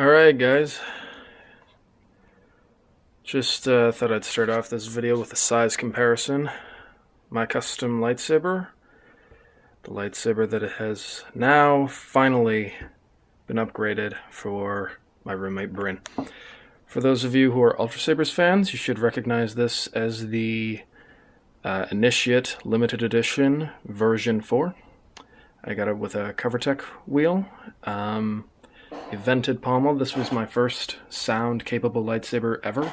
Alright guys, just thought I'd start off this video with a size comparison. My custom lightsaber, the lightsaber that has now finally been upgraded for my roommate Bryn. For those of you who are Ultrasabers fans, you should recognize this as the Initiate Limited Edition version 4. I got it with a CoverTech wheel. A vented pommel. This was my first sound-capable lightsaber ever.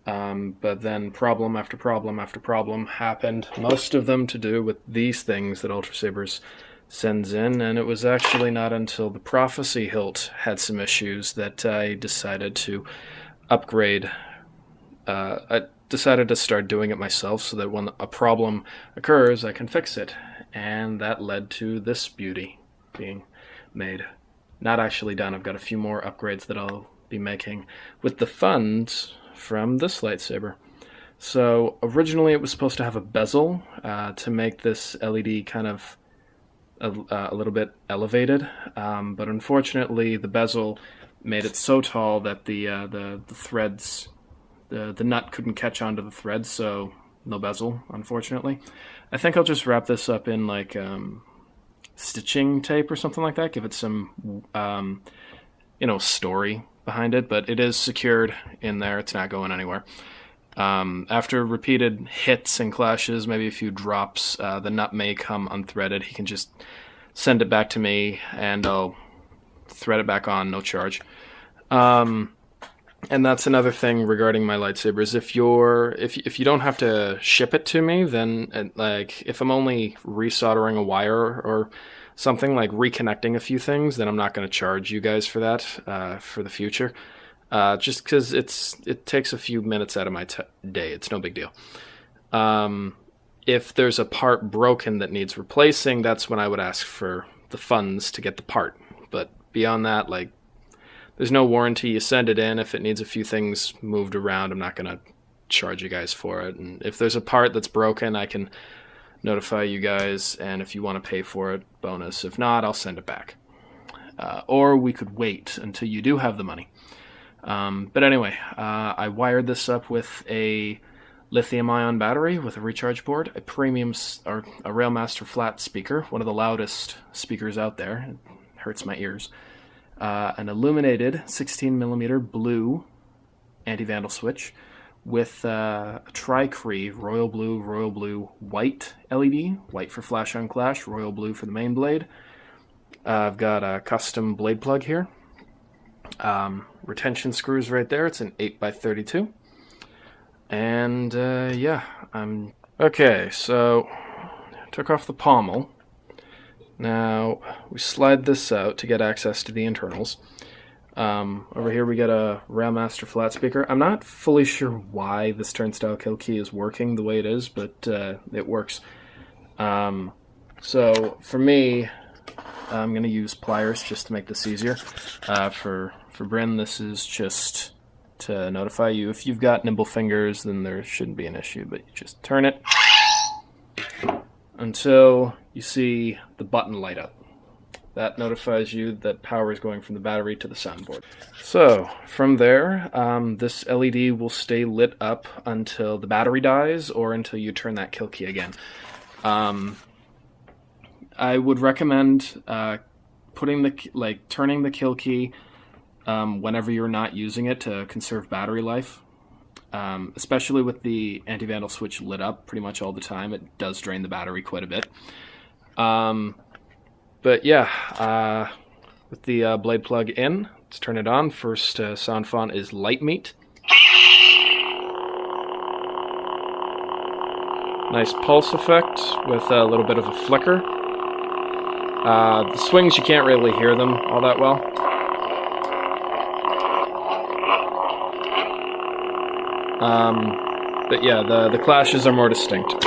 But then problem after problem after problem happened, most of them to do with these things that Ultrasabers sends in, and it was actually not until the Prophecy Hilt had some issues that I decided to upgrade. I decided to start doing it myself so that when a problem occurs, I can fix it. And that led to this beauty being made. Not actually done. I've got a few more upgrades that I'll be making with the funds from this lightsaber. So originally it was supposed to have a bezel to make this LED kind of a little bit elevated, but unfortunately the bezel made it so tall that the threads, the nut couldn't catch onto the threads, so no bezel, unfortunately. I think I'll just wrap this up in like stitching tape or something like that, give it some story behind it, but it is secured in there. It's not going anywhere. After repeated hits and clashes, maybe a few drops, the nut may come unthreaded. He can just send it back to me and I'll thread it back on, no charge. And that's another thing regarding my lightsabers. If you don't have to ship it to me, then like if I'm only resoldering a wire or something, like reconnecting a few things, then I'm not going to charge you guys for that for the future. Just because it takes a few minutes out of my day. It's no big deal. If there's a part broken that needs replacing, that's when I would ask for the funds to get the part. But beyond that, like, there's no warranty. You send it in. If it needs a few things moved around, I'm not going to charge you guys for it. And if there's a part that's broken, I can notify you guys. And if you want to pay for it, bonus. If not, I'll send it back. Or we could wait until you do have the money. But anyway, I wired this up with a lithium-ion battery with a recharge board, a premium or a Railmaster flat speaker, one of the loudest speakers out there. It hurts my ears. An illuminated 16mm blue anti-vandal switch with a Tri-Cree royal blue, white LED, white for flash on clash, royal blue for the main blade. I've got a custom blade plug here. Retention screws right there. It's an 8x32. And yeah, okay, so took off the pommel. Now, we slide this out to get access to the internals. Over here we get a Railmaster flat speaker. I'm not fully sure why this turnstile kill key is working the way it is, but it works. So, for me, I'm going to use pliers just to make this easier. For Bryn, this is just to notify you. If you've got nimble fingers, then there shouldn't be an issue, but you just turn it until you see the button light up. That notifies you that power is going from the battery to the soundboard. So from there, this LED will stay lit up until the battery dies or until you turn that kill key again. I would recommend turning the kill key whenever you're not using it to conserve battery life. Especially with the anti-vandal switch lit up pretty much all the time. It does drain the battery quite a bit. But yeah, with the blade plug in, let's turn it on. First sound font is Light Meat. Nice pulse effect with a little bit of a flicker. The swings, you can't really hear them all that well. But yeah, the clashes are more distinct.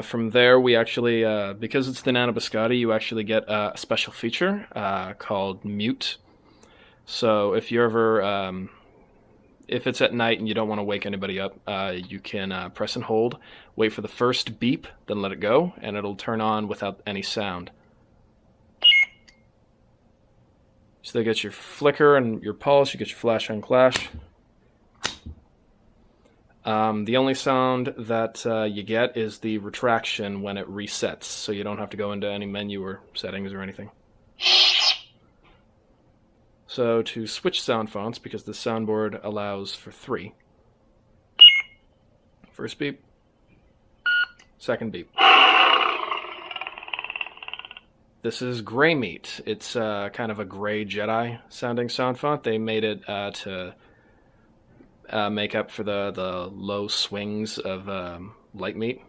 From there, we actually, because it's the Nano-Biscotte, you actually get a special feature called Mute. So if you're ever if it's at night and you don't want to wake anybody up, you can press and hold, wait for the first beep, then let it go, and it'll turn on without any sound. So they get your flicker and your pulse, you get your flash on clash. The only sound that you get is the retraction when it resets, so you don't have to go into any menu or settings or anything. So to switch sound fonts, because the soundboard allows for 3. First beep, second beep. This is Gray Meat. It's kind of a gray Jedi sounding sound font. They made it to make up for the low swings of Light Meat.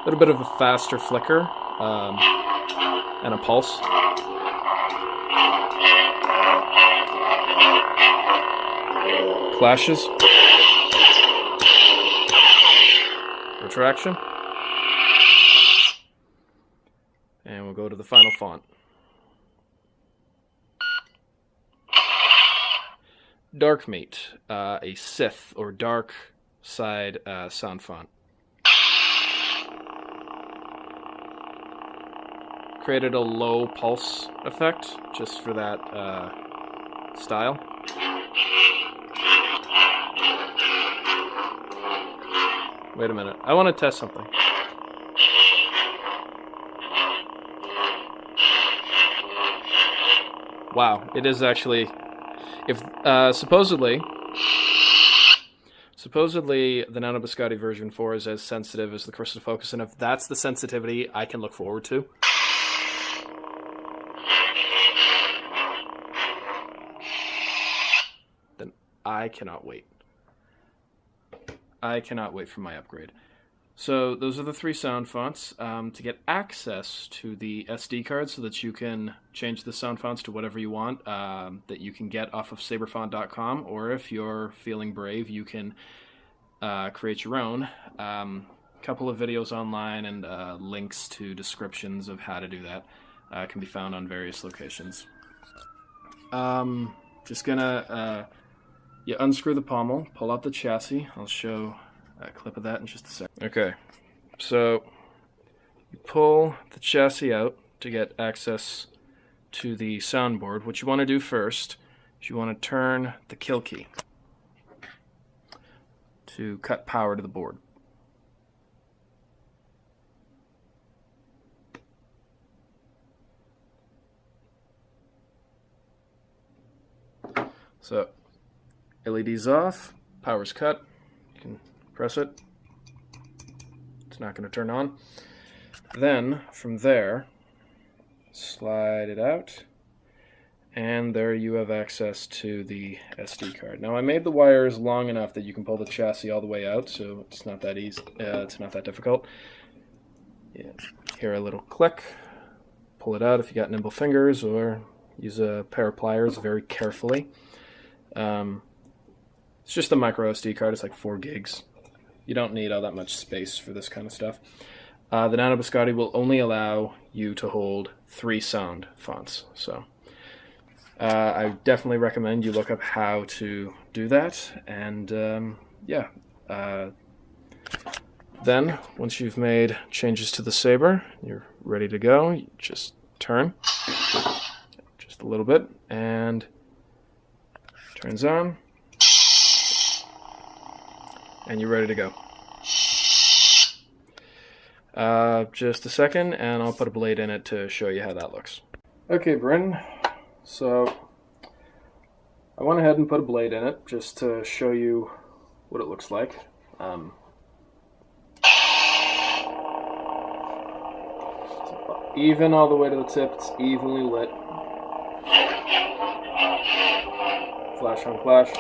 A little bit of a faster flicker and a pulse. Clashes. Retraction. And we'll go to the final font. Dark Meat, a Sith or dark side sound font. Created a low pulse effect just for that style. Wait a minute, I want to test something. Wow, it is actually, if supposedly the Nano-Biscotte version 4 is as sensitive as the crystal focus, and if that's the sensitivity I can look forward to, then I cannot wait. I cannot wait for my upgrade. So those are the 3 sound fonts. To get access to the SD card so that you can change the sound fonts to whatever you want, that you can get off of saberfont.com, or if you're feeling brave, you can create your own. Couple of videos online and links to descriptions of how to do that can be found on various locations. Just gonna you unscrew the pommel, pull out the chassis. I'll show a clip of that in just a second. Okay, so you pull the chassis out to get access to the soundboard. What you want to do first is you want to turn the kill key to cut power to the board. So LED's off, power's cut, you can press it, it's not going to turn on. Then from there, slide it out, and there you have access to the SD card. Now I made the wires long enough that you can pull the chassis all the way out, so it's not that easy, it's not that difficult. Yeah. Hear a little click, pull it out if you got nimble fingers, or use a pair of pliers very carefully. It's just a micro SD card. It's like 4 gigs. You don't need all that much space for this kind of stuff. The Nano-Biscotte will only allow you to hold 3 sound fonts. So I definitely recommend you look up how to do that. And yeah, then once you've made changes to the Saber, you're ready to go. You just turn just a little bit and turns on. And you're ready to go. Just a second, and I'll put a blade in it to show you how that looks. Okay, Bryn. So I went ahead and put a blade in it just to show you what it looks like. Even all the way to the tip, it's evenly lit. Flash on flash.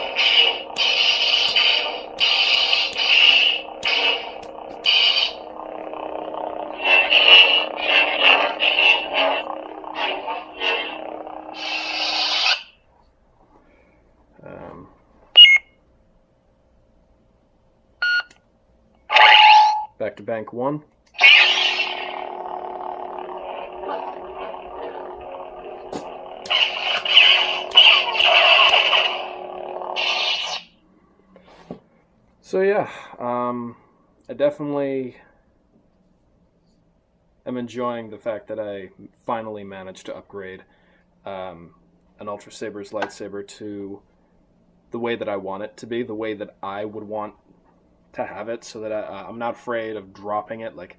Back to bank 1. So yeah, I definitely am enjoying the fact that I finally managed to upgrade an Ultrasabers lightsaber to the way that I want it to be, the way that I would want to have it, so that I'm not afraid of dropping it. Like,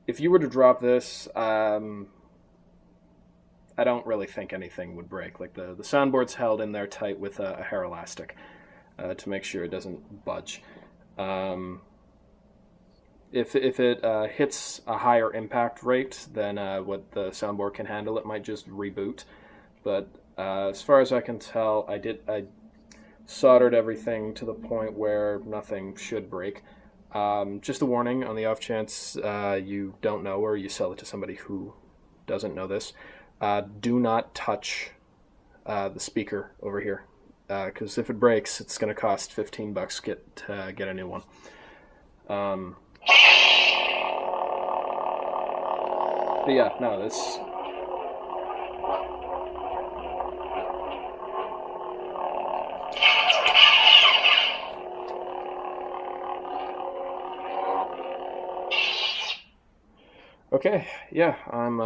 if you were to drop this, I don't really think anything would break. Like, the soundboard's held in there tight with a hair elastic to make sure it doesn't budge. If it hits a higher impact rate than what the soundboard can handle, it might just reboot. But as far as I can tell, I soldered everything to the point where nothing should break. Just a warning, on the off chance you don't know, or you sell it to somebody who doesn't know this, do not touch the speaker over here, because if it breaks, it's going to cost $15 to get a new one. But yeah, no, this. Okay, yeah, I'm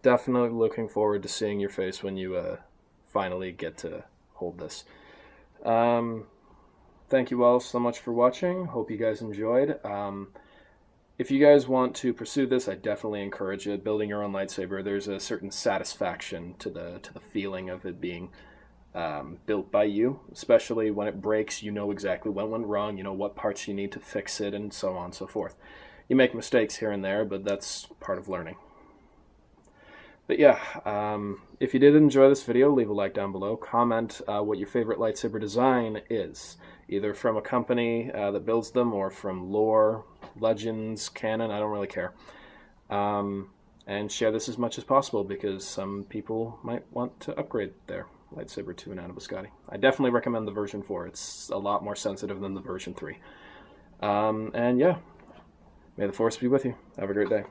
definitely looking forward to seeing your face when you finally get to hold this. Thank you all so much for watching. Hope you guys enjoyed. If you guys want to pursue this, I definitely encourage it. Building your own lightsaber, there's a certain satisfaction to the feeling of it being built by you. Especially when it breaks, you know exactly what went wrong, you know what parts you need to fix it, and so on and so forth. You make mistakes here and there, but that's part of learning. But yeah, if you did enjoy this video, leave a like down below. Comment what your favorite lightsaber design is, either from a company that builds them or from lore, legends, canon, I don't really care. And share this as much as possible, because some people might want to upgrade their lightsaber to a Nano-Biscotte. I definitely recommend the version 4. It's a lot more sensitive than the version 3. And yeah, may the Force be with you. Have a great day.